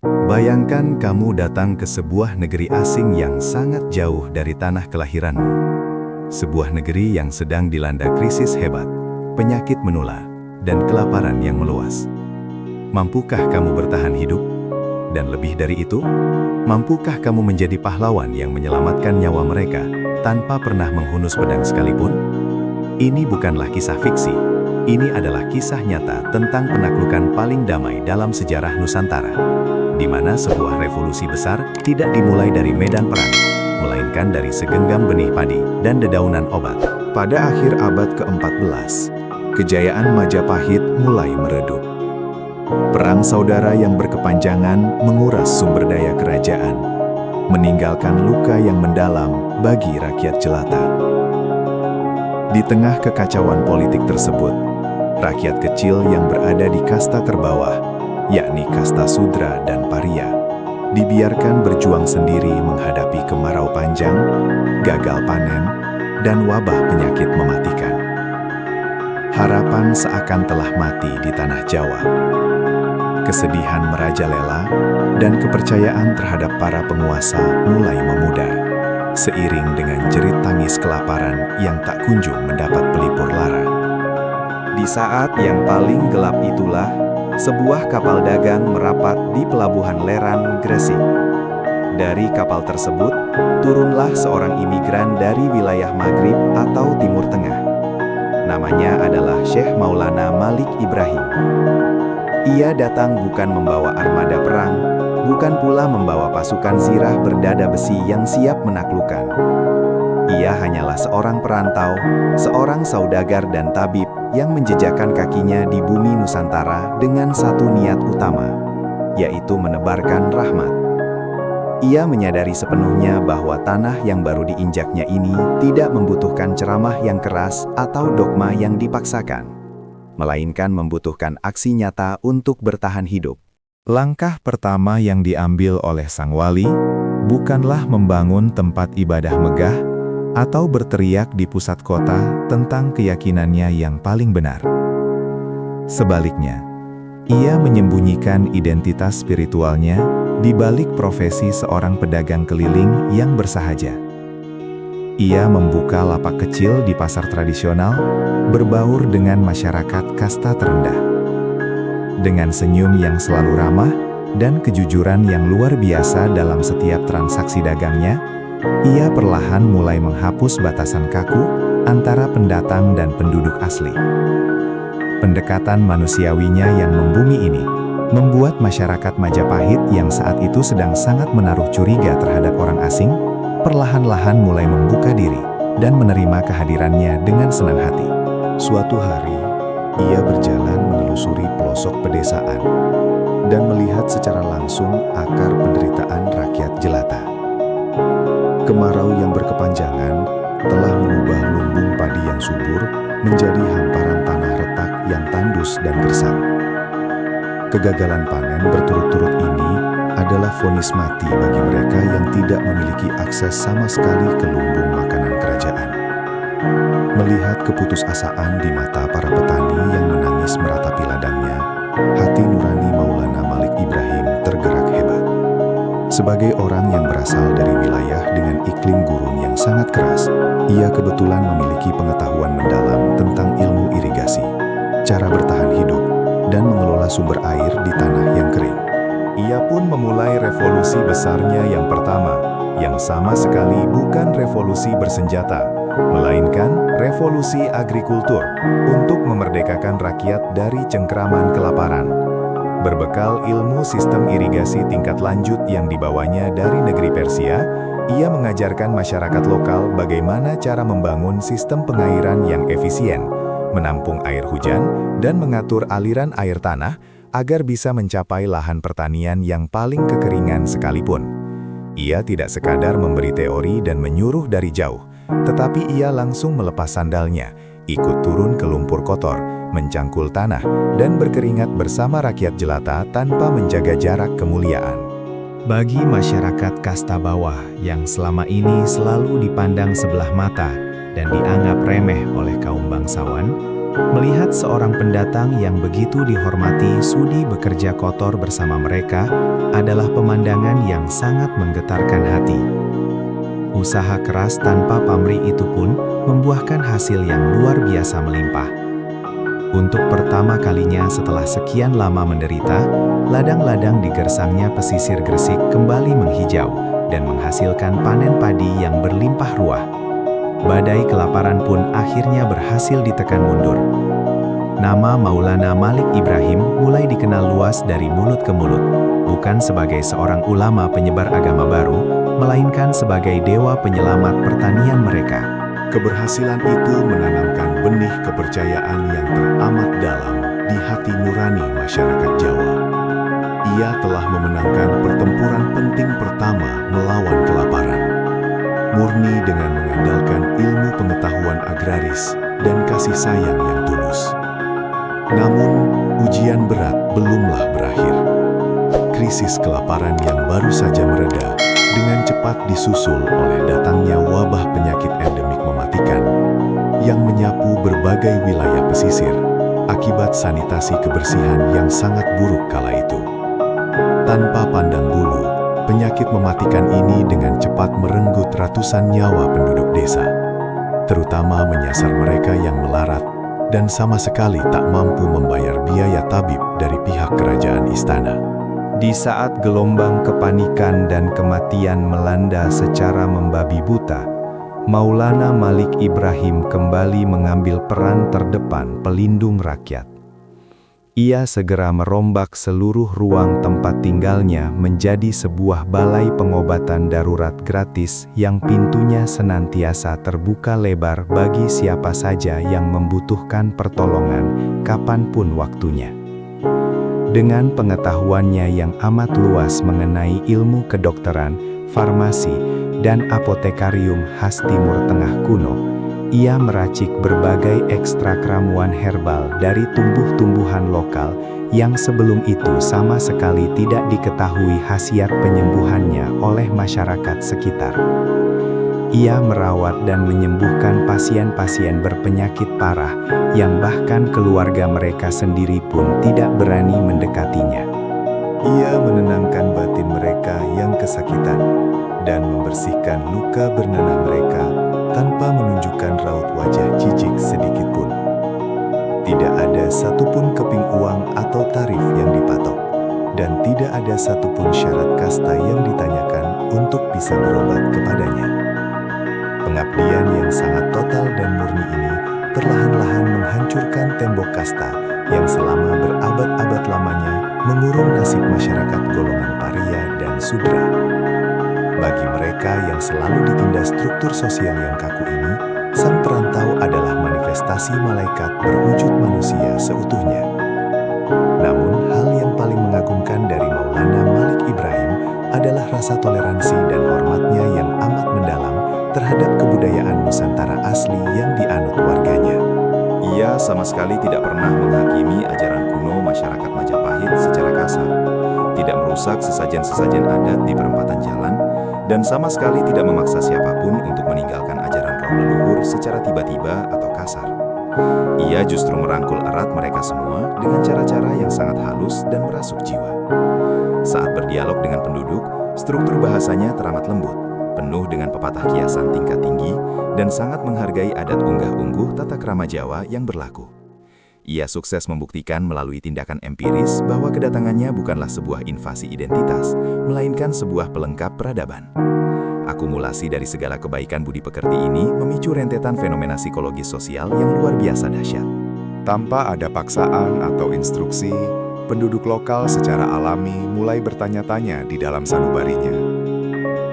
Bayangkan kamu datang ke sebuah negeri asing yang sangat jauh dari tanah kelahiranmu. Sebuah negeri yang sedang dilanda krisis hebat, penyakit menular, dan kelaparan yang meluas. Mampukah kamu bertahan hidup? Dan lebih dari itu, mampukah kamu menjadi pahlawan yang menyelamatkan nyawa mereka tanpa pernah menghunus pedang sekalipun? Ini bukanlah kisah fiksi. Ini adalah kisah nyata tentang penaklukan paling damai dalam sejarah Nusantara, di mana sebuah revolusi besar tidak dimulai dari medan perang, melainkan dari segenggam benih padi dan dedaunan obat. Pada akhir abad ke-14, kejayaan Majapahit mulai meredup. Perang saudara yang berkepanjangan menguras sumber daya kerajaan, meninggalkan luka yang mendalam bagi rakyat jelata. Di tengah kekacauan politik tersebut, rakyat kecil yang berada di kasta terbawah, yakni kasta Sudra dan Paria, dibiarkan berjuang sendiri menghadapi kemarau panjang, gagal panen, dan wabah penyakit mematikan. Harapan seakan telah mati di tanah Jawa. Kesedihan merajalela dan kepercayaan terhadap para penguasa mulai memudar, seiring dengan jerit tangis kelaparan yang tak kunjung mendapat pelipur lara. Di saat yang paling gelap itulah, sebuah kapal dagang merapat di pelabuhan Leran, Gresik. Dari kapal tersebut, turunlah seorang imigran dari wilayah Maghrib atau Timur Tengah. Namanya adalah Syekh Maulana Malik Ibrahim. Ia datang bukan membawa armada perang, bukan pula membawa pasukan zirah berdada besi yang siap menaklukkan. Ia hanyalah seorang perantau, seorang saudagar dan tabib yang menjejakkan kakinya di bumi Nusantara dengan satu niat utama, yaitu menebarkan rahmat. Ia menyadari sepenuhnya bahwa tanah yang baru diinjaknya ini tidak membutuhkan ceramah yang keras atau dogma yang dipaksakan, melainkan membutuhkan aksi nyata untuk bertahan hidup. Langkah pertama yang diambil oleh sang wali bukanlah membangun tempat ibadah megah atau berteriak di pusat kota tentang keyakinannya yang paling benar. Sebaliknya, ia menyembunyikan identitas spiritualnya di balik profesi seorang pedagang keliling yang bersahaja. Ia membuka lapak kecil di pasar tradisional, berbaur dengan masyarakat kasta terendah. Dengan senyum yang selalu ramah dan kejujuran yang luar biasa dalam setiap transaksi dagangnya, ia perlahan mulai menghapus batasan kaku antara pendatang dan penduduk asli. Pendekatan manusiawinya yang membumi ini membuat masyarakat Majapahit yang saat itu sedang sangat menaruh curiga terhadap orang asing, perlahan-lahan mulai membuka diri dan menerima kehadirannya dengan senang hati. Suatu hari, ia berjalan menelusuri pelosok pedesaan dan melihat secara langsung akar penderitaan rakyat jelata. Kemarau yang berkepanjangan telah mengubah lumbung padi yang subur menjadi hamparan tanah retak yang tandus dan gersang. Kegagalan panen berturut-turut ini adalah vonis mati bagi mereka yang tidak memiliki akses sama sekali ke lumbung makanan kerajaan. Melihat keputusasaan di mata para petani yang menangis meratapi ladangnya, hati nurani Maulana Malik Ibrahim tergerak hebat. Sebagai orang yang berasal dari wilayah dengan iklim gurun yang sangat keras, ia kebetulan memiliki pengetahuan mendalam tentang ilmu irigasi, cara bertahan hidup, dan mengelola sumber air di tanah yang kering. Ia pun memulai revolusi besarnya yang pertama, yang sama sekali bukan revolusi bersenjata, melainkan revolusi agrikultur untuk memerdekakan rakyat dari cengkraman kelaparan. Berbekal ilmu sistem irigasi tingkat lanjut yang dibawanya dari negeri Persia, ia mengajarkan masyarakat lokal bagaimana cara membangun sistem pengairan yang efisien, menampung air hujan, dan mengatur aliran air tanah agar bisa mencapai lahan pertanian yang paling kekeringan sekalipun. Ia tidak sekadar memberi teori dan menyuruh dari jauh, tetapi ia langsung melepas sandalnya, ikut turun ke lumpur kotor, mencangkul tanah, dan berkeringat bersama rakyat jelata tanpa menjaga jarak kemuliaan. Bagi masyarakat kasta bawah yang selama ini selalu dipandang sebelah mata dan dianggap remeh oleh kaum bangsawan, Melihat seorang pendatang yang begitu dihormati sudi bekerja kotor bersama mereka adalah pemandangan yang sangat menggetarkan hati. Usaha keras tanpa pamrih itu pun membuahkan hasil yang luar biasa melimpah. Untuk pertama kalinya setelah sekian lama menderita, ladang-ladang di gersangnya pesisir Gresik kembali menghijau dan menghasilkan panen padi yang berlimpah ruah. Badai kelaparan pun akhirnya berhasil ditekan mundur. Nama Maulana Malik Ibrahim mulai dikenal luas dari mulut ke mulut, bukan sebagai seorang ulama penyebar agama baru, melainkan sebagai dewa penyelamat pertanian mereka. Keberhasilan itu menanamkan benih kepercayaan yang teramat dalam di hati nurani masyarakat Jawa. Ia telah memenangkan pertempuran penting pertama melawan kelaparan. Murni dengan mengandalkan ilmu pengetahuan agraris dan kasih sayang yang tulus. Namun, ujian berat belumlah berakhir. Krisis kelaparan yang baru saja mereda dengan cepat disusul oleh datangnya wabah penyakit endemik mematikan yang menyapu berbagai wilayah pesisir akibat sanitasi kebersihan yang sangat buruk kala itu. Tanpa pandang bulu, penyakit mematikan ini dengan cepat merenggut ratusan nyawa penduduk desa, terutama menyasar mereka yang melarat dan sama sekali tak mampu membayar biaya tabib dari pihak kerajaan istana. Di saat gelombang kepanikan dan kematian melanda secara membabi buta, Maulana Malik Ibrahim kembali mengambil peran terdepan pelindung rakyat. Ia segera merombak seluruh ruang tempat tinggalnya menjadi sebuah balai pengobatan darurat gratis yang pintunya senantiasa terbuka lebar bagi siapa saja yang membutuhkan pertolongan kapanpun waktunya. Dengan pengetahuannya yang amat luas mengenai ilmu kedokteran, farmasi, dan apotekarium khas Timur Tengah kuno, ia meracik berbagai ekstrak ramuan herbal dari tumbuh-tumbuhan lokal yang sebelum itu sama sekali tidak diketahui khasiat penyembuhannya oleh masyarakat sekitar. Ia merawat dan menyembuhkan pasien-pasien berpenyakit parah yang bahkan keluarga mereka sendiri pun tidak berani mendekatinya. Ia menenangkan batin mereka yang kesakitan dan membersihkan luka bernanah mereka tanpa menunjukkan raut wajah jijik sedikit pun. Tidak ada satupun keping uang atau tarif yang dipatok, dan tidak ada satupun syarat kasta yang ditanyakan untuk bisa berobat kepadanya. Pengabdian yang sangat total dan murni ini perlahan-lahan menghancurkan tembok kasta yang selama berabad-abad lamanya mengurung nasib masyarakat golongan paria dan sudra. Bagi mereka yang selalu ditindas struktur sosial yang kaku ini, sang perantau adalah manifestasi malaikat berwujud manusia seutuhnya. Namun, hal yang paling mengagumkan dari Maulana Malik Ibrahim adalah rasa toleransi dan hormatnya yang amat mendalam terhadap kebudayaan Nusantara asli yang dianut warganya. Ia sama sekali tidak pernah menghakimi ajaran kuno masyarakat Majapahit secara kasar, tidak merusak sesajen-sesajen adat di perempatan jalan, dan sama sekali tidak memaksa siapapun untuk meninggalkan ajaran kaum leluhur secara tiba-tiba atau kasar. Ia justru merangkul erat mereka semua dengan cara-cara yang sangat halus dan merasuk jiwa. Saat berdialog dengan penduduk, struktur bahasanya teramat lembut, penuh dengan pepatah kiasan tingkat tinggi, dan sangat menghargai adat unggah-ungguh tata krama Jawa yang berlaku. Ia sukses membuktikan melalui tindakan empiris bahwa kedatangannya bukanlah sebuah invasi identitas, melainkan sebuah pelengkap peradaban. Akumulasi dari segala kebaikan budi pekerti ini memicu rentetan fenomena psikologis sosial yang luar biasa dahsyat. Tanpa ada paksaan atau instruksi, penduduk lokal secara alami mulai bertanya-tanya di dalam sanubarinya.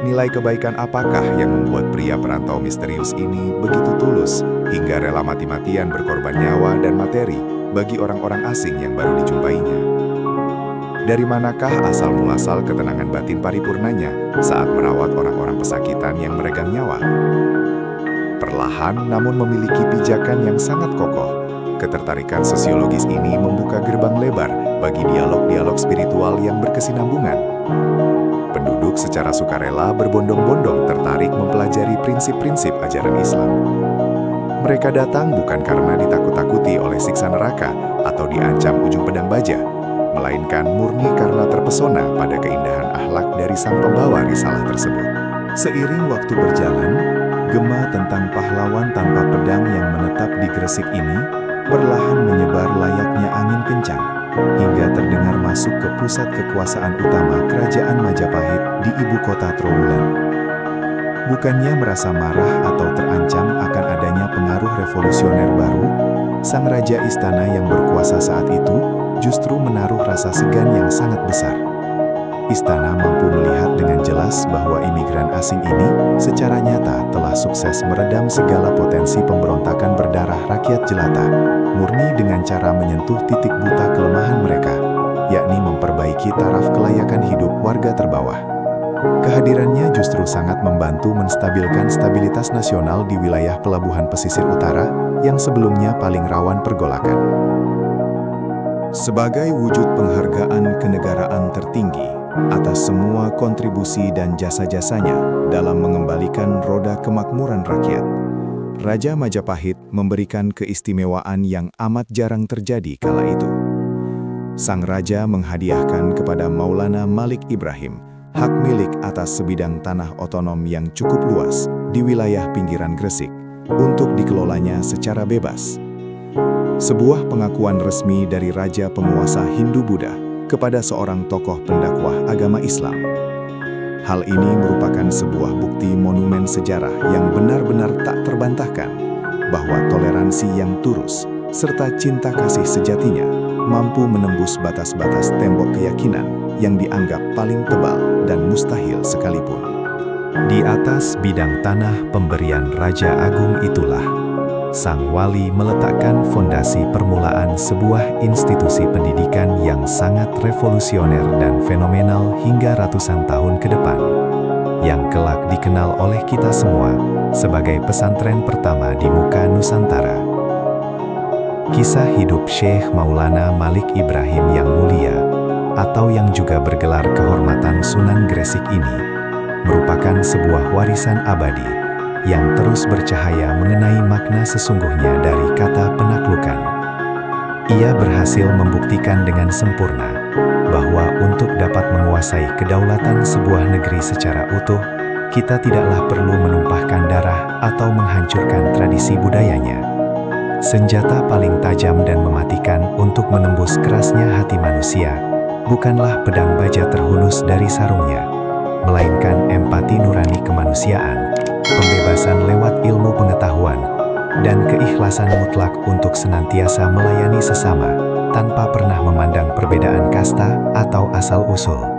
Nilai kebaikan apakah yang membuat pria perantau misterius ini begitu tulus hingga rela mati-matian berkorban nyawa dan materi bagi orang-orang asing yang baru dijumpainya? Dari manakah asal-muasal ketenangan batin paripurnanya saat merawat orang-orang pesakitan yang meregang nyawa? Perlahan namun memiliki pijakan yang sangat kokoh, ketertarikan sosiologis ini membuka gerbang lebar bagi dialog-dialog spiritual yang berkesinambungan. Penduduk secara sukarela berbondong-bondong tertarik mempelajari prinsip-prinsip ajaran Islam. Mereka datang bukan karena ditakut-takuti oleh siksa neraka atau diancam ujung pedang baja, melainkan murni karena terpesona pada keindahan akhlak dari sang pembawa risalah tersebut. Seiring waktu berjalan, gema tentang pahlawan tanpa pedang yang menetap di Gresik ini perlahan menyebar layaknya angin kencang, hingga terdengar masuk ke pusat kekuasaan utama Kerajaan Majapahit di ibu kota Trowulan. Bukannya merasa marah atau terancam akan adanya pengaruh revolusioner baru, sang raja istana yang berkuasa saat itu justru menaruh rasa segan yang sangat besar. Istana mampu melihat dengan jelas bahwa imigran asing ini secara nyata telah sukses meredam segala potensi pemberontakan berdarah rakyat jelata, murni dengan cara menyentuh titik buta kelemahan mereka, yakni memperbaiki taraf kelayakan hidup warga terbawah. Kehadirannya justru sangat membantu menstabilkan stabilitas nasional di wilayah pelabuhan pesisir utara yang sebelumnya paling rawan pergolakan. Sebagai wujud penghargaan kenegaraan tertinggi atas semua kontribusi dan jasa-jasanya dalam mengembalikan roda kemakmuran rakyat, Raja Majapahit memberikan keistimewaan yang amat jarang terjadi kala itu. Sang raja menghadiahkan kepada Maulana Malik Ibrahim hak milik atas sebidang tanah otonom yang cukup luas di wilayah pinggiran Gresik untuk dikelolanya secara bebas. Sebuah pengakuan resmi dari raja penguasa Hindu-Buddha kepada seorang tokoh pendakwah agama Islam. Hal ini merupakan sebuah bukti monumen sejarah yang benar-benar tak terbantahkan bahwa toleransi yang tulus serta cinta kasih sejatinya mampu menembus batas-batas tembok keyakinan yang dianggap paling tebal dan mustahil sekalipun. Di atas bidang tanah pemberian Raja Agung itulah, sang wali meletakkan fondasi permulaan sebuah institusi pendidikan yang sangat revolusioner dan fenomenal hingga ratusan tahun ke depan, yang kelak dikenal oleh kita semua sebagai pesantren pertama di muka Nusantara. Kisah hidup Syekh Maulana Malik Ibrahim yang mulia, atau yang juga bergelar kehormatan Sunan Gresik ini, merupakan sebuah warisan abadi yang terus bercahaya mengenai makna sesungguhnya dari kata penaklukan. Ia berhasil membuktikan dengan sempurna bahwa untuk dapat menguasai kedaulatan sebuah negeri secara utuh, kita tidaklah perlu menumpahkan darah atau menghancurkan tradisi budayanya. Senjata paling tajam dan mematikan untuk menembus kerasnya hati manusia bukanlah pedang baja terhunus dari sarungnya, melainkan empati nurani kemanusiaan, pembebasan lewat ilmu pengetahuan, dan keikhlasan mutlak untuk senantiasa melayani sesama tanpa pernah memandang perbedaan kasta atau asal-usul.